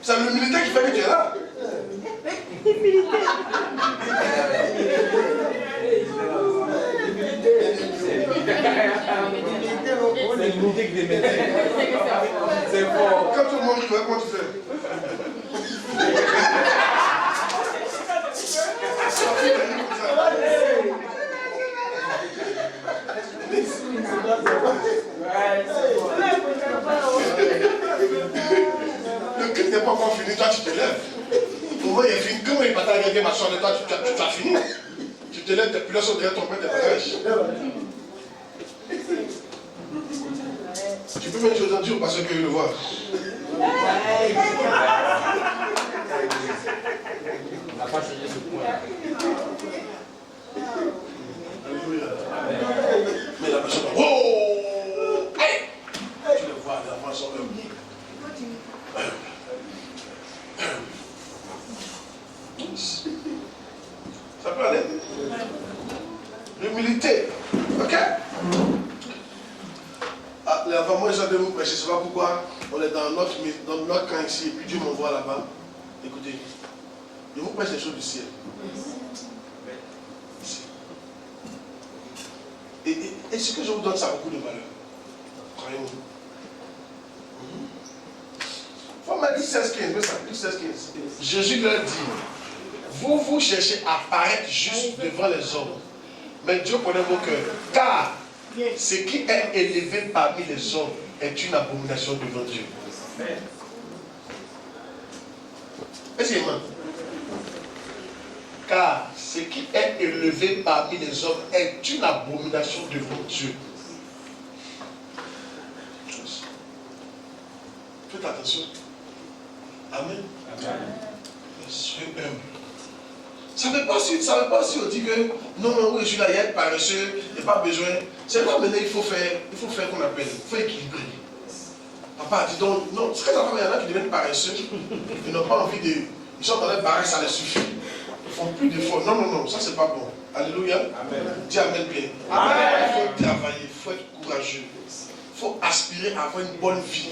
C'est le militaire qui fait que tu es là. C'est fort. Quand tout le monde dit, comment tu fais? Le cri n'est pas encore fini, toi tu te lèves. Pour moi, il est fini. Comment il partage avec ma soeur de toi, tu as fini. Tu te lèves, tes pilotes sont derrière ton père, tes bagages. Tu peux mettre aujourd'hui au pasteur que je le vois. On n'a pas changé ce point. Mais la personne, oh! Tu le vois, les enfants sont eux. Ça peut aller. L'humilité. Ok? Avant moi, j'ai de vous prêcher. Je ne sais pas pourquoi. On est dans notre camp ici. Et puis Dieu m'envoie là-bas. Écoutez, je vous prêche les choses du ciel. Et ce que je vous donne, ça a beaucoup de valeur. Croyez-moi. Faut m'a dit 16-15. Jésus leur dit, vous cherchez à paraître juste devant les hommes. Mais Dieu connaît vos cœurs. Car ce qui est élevé parmi les hommes est une abomination devant Dieu. Est-ce que car ce qui est élevé parmi les hommes est une abomination devant Dieu. Faites attention. Amen. Soyez humble. Ça ne veut pas si on dit que non, oui, je suis là, il y a un paresseux, il n'y a pas besoin. C'est pas maintenant, il faut faire qu'on appelle, il faut équilibrer. Papa dit donc, non, c'est très important, il y en a qui deviennent paresseux, ils n'ont pas envie de. Ils sont dans les barres, ça les suffit. Ils ne font plus d'efforts. Non, ça c'est pas bon. Alléluia. Amen. Dis Amen bien. Amen. Il faut travailler, il faut être courageux. Il faut aspirer à avoir une bonne vie.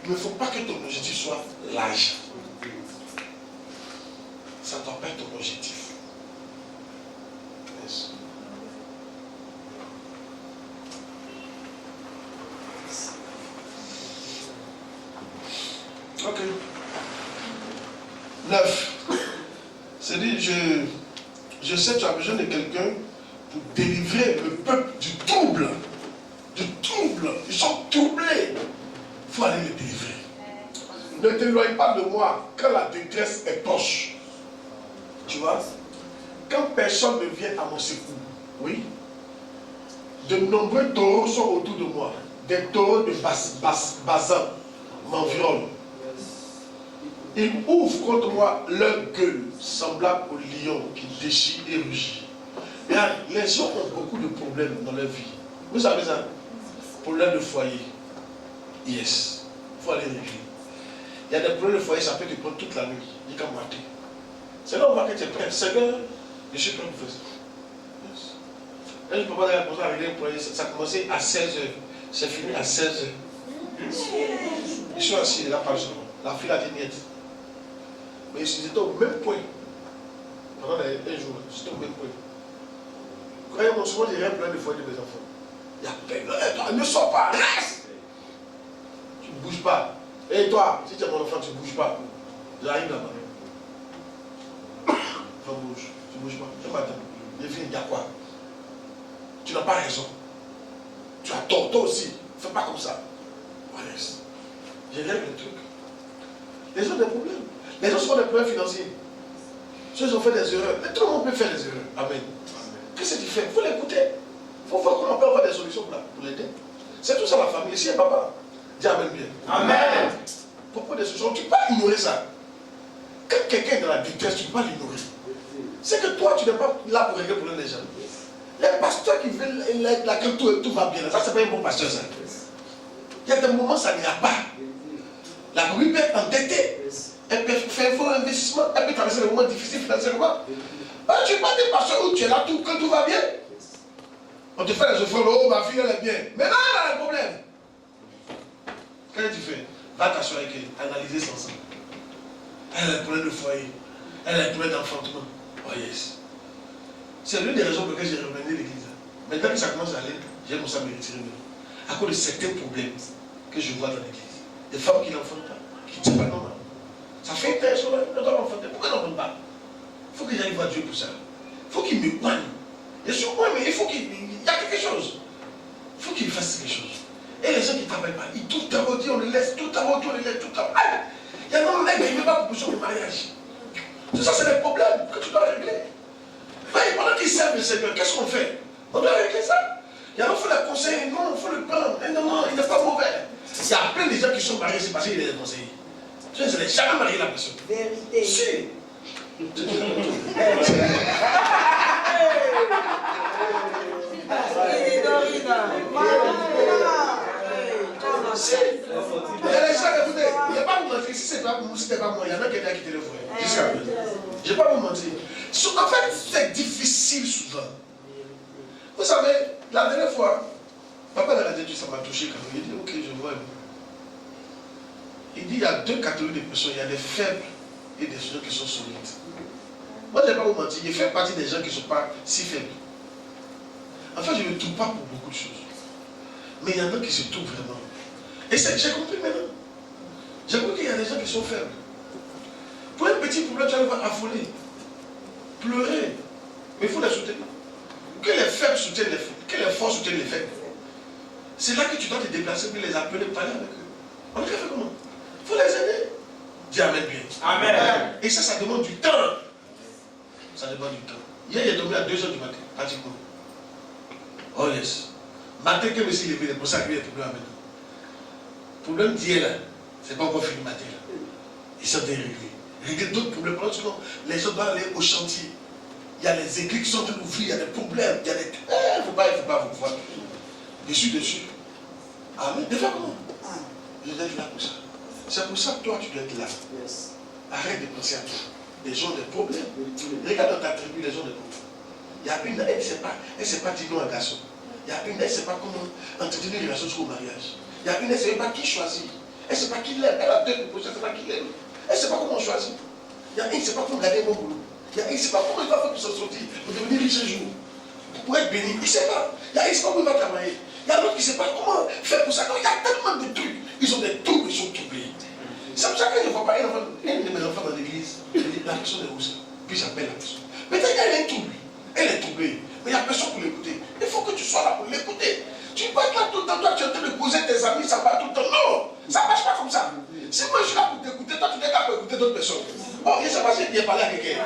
Il ne faut pas que ton objectif soit l'âge. Ça ne doit pas être ton objectif. Yes. Ok. 9. C'est-à-dire, je sais que tu as besoin de quelqu'un pour délivrer le peuple du trouble. Du trouble. Ils sont troublés. Il faut aller les délivrer. Ne t'éloigne pas de moi quand la détresse est proche. Tu vois? Quand personne ne vient à mon secours, oui, de nombreux taureaux sont autour de moi. Des taureaux de Bazan m'environnent. Ils ouvrent contre moi leur gueule, semblable au lion qui déchire et rugit. Les gens ont beaucoup de problèmes dans leur vie. Vous savez ça? Problèmes de foyer. Yes. Il faut aller régler. Il y a des problèmes de foyer, ça peut te prendre toute la nuit. Il faut mater. C'est là où on voit que tu es prêt. Seigneur, je suis prêt pour faire ça. Yes. Là, je ne peux pas aller à régler un problème. Ça a commencé à 16h. C'est fini à 16h. Ils sont assis là par exemple. La fille a dit niet. Mais ils étaient au même point. Pendant un jour, c'était au même point. Croyez-moi, souvent, il y a un problème de foyer de mes enfants. Il y a peine. Ne sors pas, reste. Tu ne bouges pas. Et toi, si tu es mon enfant, tu ne bouges pas. J'arrive là-bas. Enfin, bouge. Tu ne bouges pas. Ce matin, les filles, il y a quoi? Tu n'as pas raison. Tu as tort, toi aussi. Fais pas comme ça. Voilà. J'ai règle le truc. Les gens ont des problèmes. Les gens ont des problèmes financiers. Ceux qui ont fait des erreurs. Mais tout le monde peut faire des erreurs. Amen. Qu'est-ce que tu fais? Il faut l'écouter. Il faut voir comment on peut avoir des solutions pour l'aider. C'est tout ça la famille. Ici, papa. Dis Amen bien. Amen. Pourquoi des solutions? Tu ne peux pas ignorer ça. Quand quelqu'un est dans la détresse, tu ne peux pas l'ignorer. C'est que toi, tu n'es pas là pour régler le problème des gens. Les pasteurs qui veulent que tout va bien, ça, c'est pas un bon pasteur, ça. Il y a des moments, ça n'ira pas. La famille peut être endettée. Elle peut faire un faux investissement. Elle peut traverser des moments difficiles financièrement. Tu n'es pas des pasteurs où tu es là quand tout va bien. On te fait les offres, oh, ma fille, elle est bien. Mais là, elle a un problème. Qu'est-ce que tu fais? Va t'asseoir avec elle, analyser son sang. Elle a un problème de foyer. Elle a un problème d'enfantement. Oh yes. C'est l'une des raisons pour lesquelles j'ai revenu l'église. Maintenant que ça commence à aller, j'ai commencé à me retirer de nous. À cause de certains problèmes que je vois dans l'église. Des femmes qui n'enfantent pas, qui ne sont pas normales. Ça fait intéressant, on doit enfanter. Pourquoi on n'enfante pas? Il faut que j'aille voir Dieu pour ça. Il faut qu'il me poigne. Je suis moi, mais il faut qu'il y a quelque chose. Il faut qu'il fasse quelque chose. Et les gens qui ne travaillent pas, ils tout abordent, on les laisse, tout abordent, on les laisse, tout abordent. Il y a un homme qui ne veut pas pour le mariage. Tout ça, c'est des problèmes que tu dois régler. Et pendant qu'ils servent le Seigneur, qu'est-ce qu'on fait? On doit régler ça. Il y a un faut le conseiller, non, il faut le prendre. Non, il n'est pas mauvais. Il y a plein de gens qui sont mariés, c'est parce qu'il est conseillé. Tu sais, je n'ai jamais marié la personne. Vérité. Si. Si. Il y a des gens, écoutez, il n'y a pas à vous mentir. Si c'est pas vous, si c'était pas moi, il y en a quelqu'un qui te le voit. Jusqu'à maintenant. Je ne vais pas vous mentir. En fait, c'est difficile souvent. Vous savez, la dernière fois, Papa dans la tête, ça m'a touché quand même. Il dit, ok, je vois. Il dit, il y a deux catégories de personnes. Il y a des faibles et des gens qui sont solides. Moi, je ne vais pas vous mentir, je fais partie des gens qui ne sont pas si faibles. En fait, je ne trouve pas pour beaucoup de choses. Mais il y en a qui se trouvent vraiment. Et j'ai compris maintenant. J'ai compris qu'il y a des gens qui sont faibles. Pour un petit problème, tu vas affoler, pleurer. Mais il faut les soutenir. Que les faibles soutiennent les faibles, que les forts soutiennent les faibles. C'est là que tu dois te déplacer pour les appeler, parler avec eux. On le fait comment? Il faut les aider. Dis Amen bien. Amen. Et ça demande du temps. Ça demande du temps. Hier, il est tombé à 2h du matin, pratiquement. Oh yes. Matin que je me suis levé, c'est pour ça qu'il y a des problèmes maintenant. Le problème d'hier, là, c'est pas encore fini matin. Là. Ils sont réglés. Régler d'autres problèmes. Parce que les gens doivent aller au chantier. Il y a les églises qui sont ouvertes, il y a des problèmes, il y a des. Il ne faut pas vous voir. Je suis dessus. Amen. Des fois, comment? Je dois être là pour ça. C'est pour ça que toi, tu dois être là. Arrête de penser à toi. Les gens ont des problèmes. Regarde dans ta tribu, les gens ont des problèmes. Il y a une, elle ne sait pas dire non à un garçon. Il y a une, elle ne sait pas comment entretenir une relation jusqu'au mariage. Il y a une, elle ne sait pas qui choisir. Elle ne sait pas qui l'aime. Elle a deux propositions, elle ne sait pas qui l'aime. Elle ne sait pas comment choisir. Il y a une, elle ne sait pas comment garder mon boulot. Il y a une, elle ne sait pas comment il va faire pour s'en sortir, pour devenir riche un jour, pour être béni. Il ne sait pas. Il y a une, elle ne sait pas comment il va travailler. Il y a l'autre qui ne sait pas comment faire pour ça. Donc, il y a tellement de trucs. Ils ont des troubles, ils sont troublés. C'est pour ça que je ne vois pas un de mes enfants dans l'église. La personne est où ça? Puis j'appelle la personne. Peut-être qu'elle est troublée. Elle est troublée. Mais il n'y a personne pour l'écouter. Il faut que tu sois là pour l'écouter. Tu ne peux pas être là tout le temps. Toi, tu es en train de poser tes amis, ça va tout le temps. Non, ça ne marche pas comme ça. Si moi je suis là pour t'écouter, toi tu n'es là pour écouter d'autres personnes. Oh, je ne sais pas si bien parlé à quelqu'un.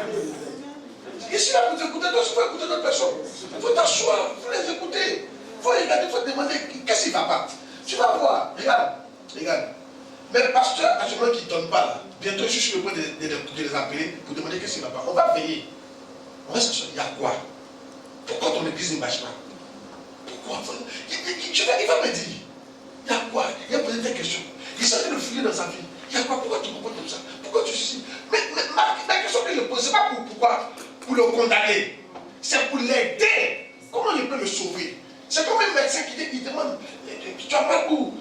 Je suis là pour t'écouter, toi tu faut écouter d'autres personnes. Il faut t'asseoir, il faut les écouter. Il faut regarder, il faut te demander qu'est-ce qui ne va pas. Tu vas voir, regarde. Mais le pasteur, actuellement, qui ne donne pas là, bientôt je suis sur le point de les appeler pour demander qu'est-ce qui ne va pas. On va veiller. On va s'asseoir. Il y a quoi? Pourquoi ton église ne marche pas? Pourquoi? Il va me dire. Il y a quoi? Il a posé des questions. Il s'est de fouiller dans sa vie. Il y a quoi? Pourquoi tu te comportes comme ça? Pourquoi tu suis? Mais la question que je pose, ce n'est pas pourquoi? Pour le condamner. C'est pour l'aider. Comment il peut le sauver? C'est comme un médecin qui demande, tu as mal où?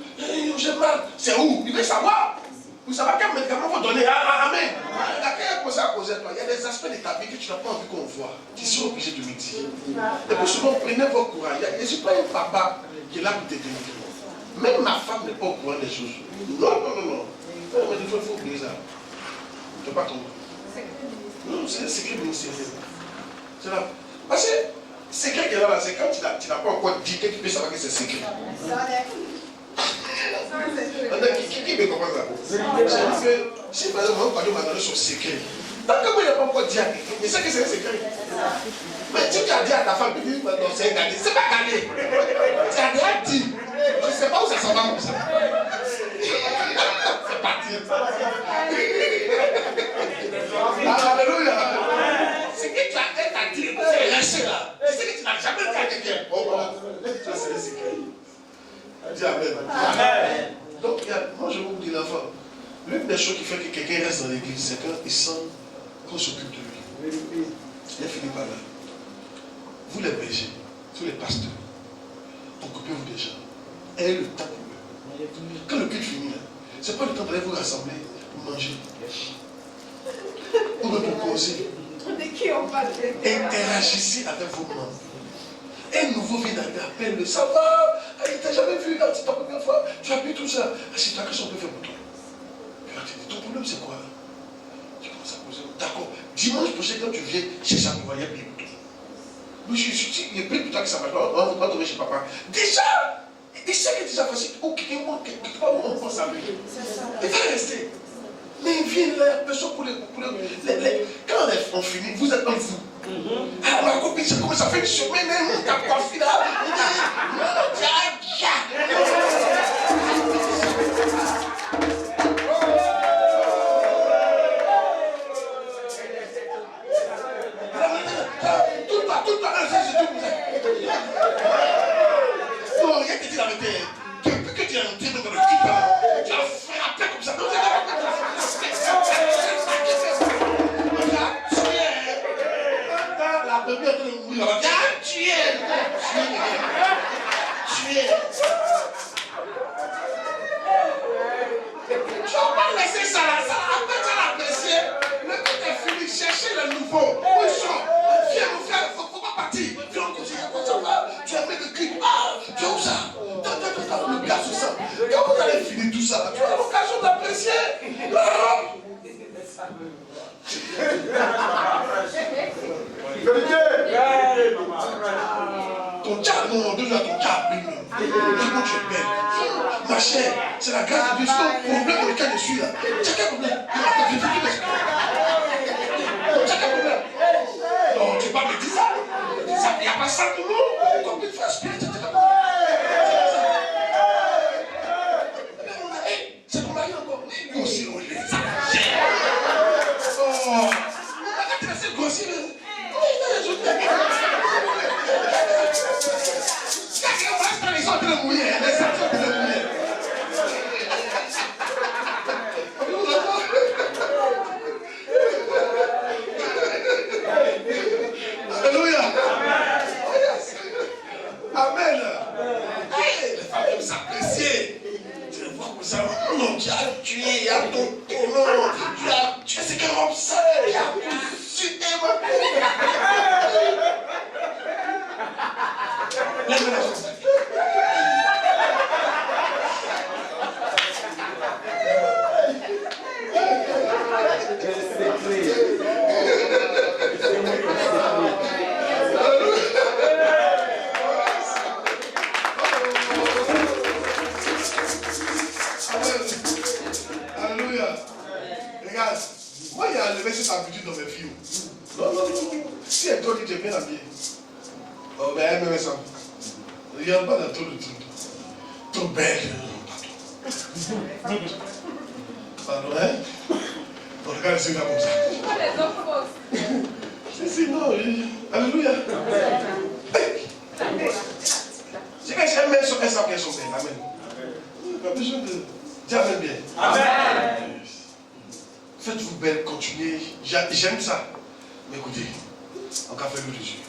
J'ai mal. C'est où? Il veut savoir. Vous savez quel médicament il faut donner. Amen. Quand il y a posé à causer à toi, il y a des aspects de ta vie que tu n'as pas envie qu'on voit. Tu seras obligé de me dire. Et puis souvent, prenez votre courage. Je ne suis pas un papa qui est là pour te donner. Même ma femme n'est pas au courant des choses. Non. Mais il faut oublier ça. Tu ne peux pas comprendre. Non, c'est un secret ministériel. C'est là. Parce que secret qui est là, c'est quand tu n'as pas encore dit que tu peux savoir que c'est secret. Qui me comprend ça? C'est que si par exemple, on m'a donné son secret, tant que moi je n'ai pas encore dit à quelqu'un, mais c'est que c'est un secret. Mais si tu as dit à ta femme, non, c'est gagné. C'est pas gagné. Tu as déjà dit. Je ne sais pas où ça s'en va comme ça. C'est parti. Alléluia. C'est que tu as dit, c'est resté là. C'est que tu n'as jamais dit à quelqu'un. Bon, voilà. Ça, c'est le secret. Dis Amen. Amen. Donc, moi je vous dis l'enfant, l'une des choses qui fait que quelqu'un reste dans l'église, c'est qu'il sent qu'on s'occupe de lui. Il a fini par là. Vous les bergers, vous les pasteurs, occupez-vous des gens. Ayez le temps pour eux. Quand le culte finit, ce n'est pas le temps d'aller vous rassembler, pour manger. Ou de pour causer. Interagissez avec vos membres. Un nouveau vient d'arriver, appelle-le. Ça va? Il t'a jamais vu, là, c'est ta première fois. Tu as vu tout ça. Assieds-toi, qu'est-ce qu'on peut faire pour toi? Puis tu dis, ton problème c'est quoi? Tu commences à poser. D'accord. Dimanche prochain, quand tu viens chez sa il y a bien pour toi. Mais je suis il est plus pour toi que ça va pas. On va tomber chez papa. Déjà, il sait que c'est déjà facile. Ou quelqu'un on pense à lui. Il va rester. Mais il vient là, personne pour les. Quand on finit, vous êtes en vous. Ah, ma copine, ça commence à faire une semaine, mon cap coiffé là. Tout le non, rien que tu l'as mettez. Depuis que tu as monté dans le type, tu as frappé comme ça. La bébé est en train de mourir. Tu es. Ton chat, non, donne-la ton chat. Comment tu es belle. Ma chère, c'est la grâce de Dieu. C'est ton problème dans lequel je suis là. Tu as quel problème? Tu as quel problème? Non, tu ne peux pas me dire ça. Il n'y a pas ça pour nous. Comme une phrase spirituelle. C'est ton mari encore. Lui aussi, on les a. Oh, arrête de laisser grossir. Les gens de mouiller, les enfants de mouiller. Alléluia. Amen. Les femmes aiment s'apprécier. Tu les vois comme ça. Non, tu as tué, il y a ton nom. Tu as tué ce qu'elle observe. Il y a tu es ma Alléluia. Regarde, moi il y a enlevé cette habitude dans mes filles. Non. Si elle te dit que tu es bien habillé, oh ben elle me met ça. Regarde pas dans tout le truc. Trop belle. Pardon, hein? On regarde ce gars comme ça. Si, non. Alléluia. Si quelqu'un met sur elle, ça qu'elles sont belles. Amen. Il n'y a pas besoin de dire amen bien. Amen. Faites-vous belle, continuez. J'aime ça. Mais écoutez, on va faire le Dieu.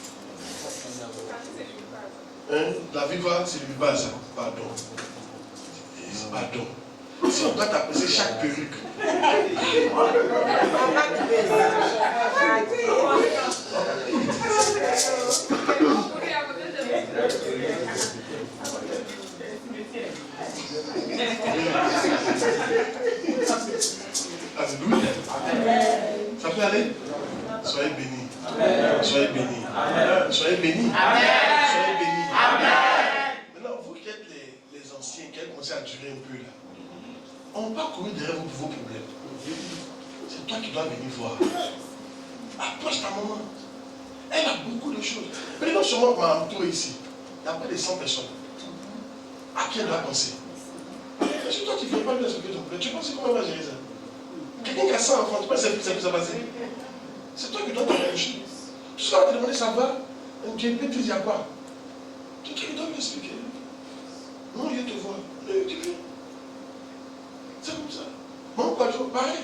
Hein? La vie, quoi, c'est le base. Pardon. Pardon. Si on doit t'apaiser chaque perruque. Alléluia. Ça peut aller? Soyez bénis. Soyez bénis. Soyez bénis. Soyez bénis. Maintenant, vous qui êtes les anciens, qui avez commencé à durer un peu là, on ne va pas courir derrière vos problèmes. C'est toi qui dois venir voir. Approche ta maman. Elle a beaucoup de choses. Mais non seulement m'a entouré ici, il y a pas de 100 personnes. À qui elle doit penser? C'est toi qui ne viens pas lui expliquer ton problème. Tu penses comment elle va gérer ça? Quelqu'un qui a 100 enfants, tu penses que ça peut se passer? C'est toi qui dois t'approcher. Tu vas te demander ça va? Tu es petit, il y a quoi? Tu dois lui expliquer. Non, il te voit. Tu viens. C'est comme ça. Mon Quadjo, pareil.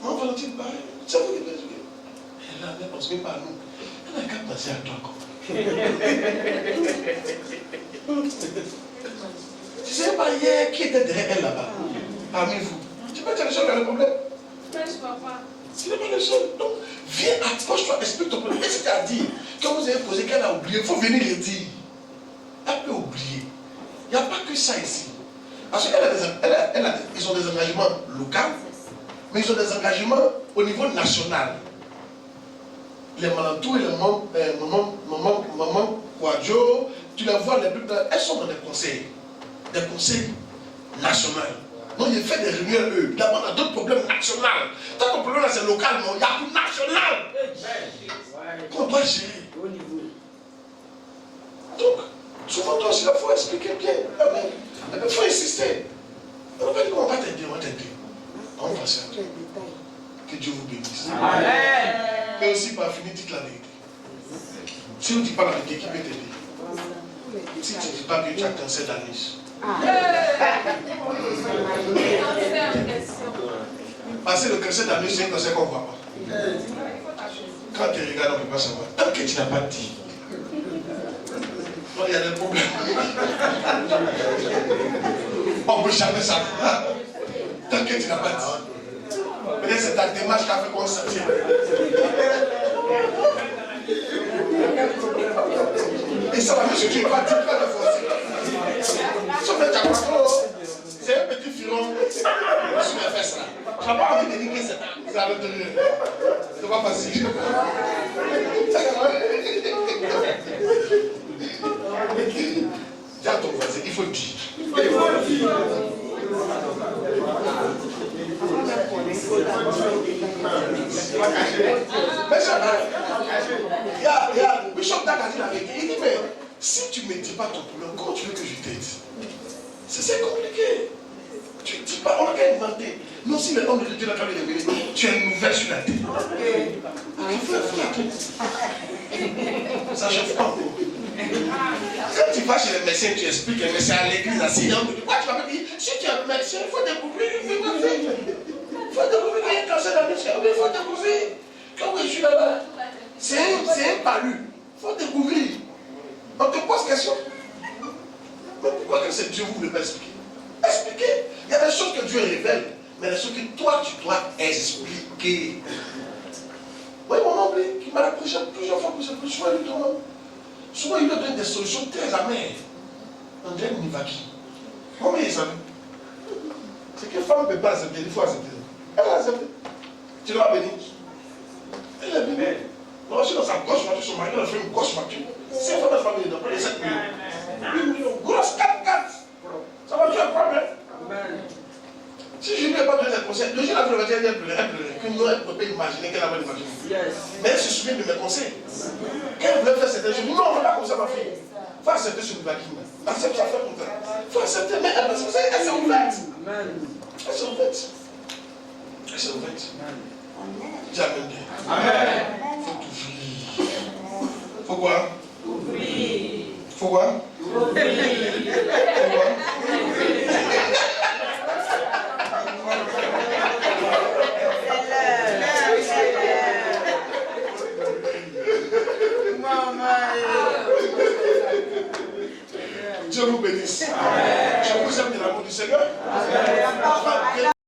Mon Valentine, pareil. C'est vous qui devez expliquer. Elle ne pense même pas à nous. Elle n'a qu'à penser à toi. Tu ne sais pas hier qui était derrière elle là-bas, parmi vous. Tu peux être le seul qui a le problème. Mais je ne vois pas. Tu n'es pas le seul. Donc, viens, approche-toi, explique ton problème. Qu'est-ce que tu as dit? Quand vous avez posé qu'elle a oublié, il faut venir le dire. Elle peut oublier. Il n'y a pas que ça ici. Parce qu'ils ont des engagements locaux, mais ils ont des engagements au niveau national. Les Malantou et les maman Quadjo, tu les vois, elles sont dans des conseils nationaux. Donc ils font des réunions eux. D'abord, on a d'autres problèmes nationaux. Tant que ton problème là c'est local, non, il y a tout national. Qu'on doit gérer. Donc, souvent toi aussi, il faut expliquer bien. Amen. Il faut insister. On va pas dire qu'on va t'aider, on va t'aider. On va faire. Que Dieu vous bénisse. Amen. Mais aussi, par finir, dites la vérité. Si on ne dit pas la vérité, qui peut t'aider? Si tu ne dis pas que tu as cancer d'anus. Parce que le cancer d'anus, c'est un cancer qu'on ne voit pas. Quand tu regardes, on ne peut pas savoir. Tant que tu n'as pas dit. Il y a des problèmes. On ne peut jamais savoir. Tant que tu n'as pas dit. Peut-être c'est ta démarche qui a fait qu'on se tient. Et ça va, monsieur, tu ne vas pas dire pas de force. Sauf que tu as pas trop. C'est un petit filon sur les fesses là. Tu n'as pas envie de dire que c'est pas facile. Dis à ton voisin, il faut dire. Mais Bishop Dag a dit la vérité. Il dit, mais si tu ne me dis pas ton problème, comment tu veux que je t'aide? C'est compliqué. Tu ne dis pas, on a qu'à inventer. Non, si le homme de Dieu n'a pas révélé, tu as une nouvelle sur la tête. Ça chauffe pas. Quand tu vas chez le médecin, tu expliques le médecin à l'église, assis, pourquoi tu vas me dire, si tu es un médecin, il faut découvrir, il faut découvrir qu'il y a un cancer dans le médecin, il faut découvrir. Quand je suis là-bas, c'est un palu. Il faut découvrir. On te pose question. Mais pourquoi que c'est Dieu vous ne voulez pas expliquer? Expliquer. Il y a des choses que Dieu révèle, mais des choses que toi tu dois expliquer. Oui, mon oncle qui m'a approché plusieurs fois pour ce soir, souvent il lui donne des solutions très amères. On dirait une Nivaki. Comment il savait? C'est qu'une femme ne peut pas accepter, il faut accepter. Elle a accepté. Tu l'as béni. Elle est bénie. Non, je suis dans sa grosse voiture, son mari a fait une grosse voiture. C'est une femme de famille, donc les 7 millions. 8 millions, grosse 4x4. Ça va tuer un problème. Si je ne lui ai pas donné des conseils, le jour où elle a fait le voiture, elle pleurait. Elle ne peut pas imaginer qu'elle avait une voiture. Mais elle se souvient de mes conseils. Elle voulait faire certaines choses. Non, on ne va pas comme ça, ma fille. Il faut accepter ce Nivaki. Accepte ça, faire comme ça. Il faut accepter, mais elle s'est ouverte. Elle s'est ouverte. Elle s'est ouverte. Dis Amen. Amen. Il faut t'ouvrir. Il faut quoi? Ouvrir. Il faut quoi? Ouvrir. Il faut quoi? Dieu vous bénisse. Je vous aime de l'amour du Seigneur.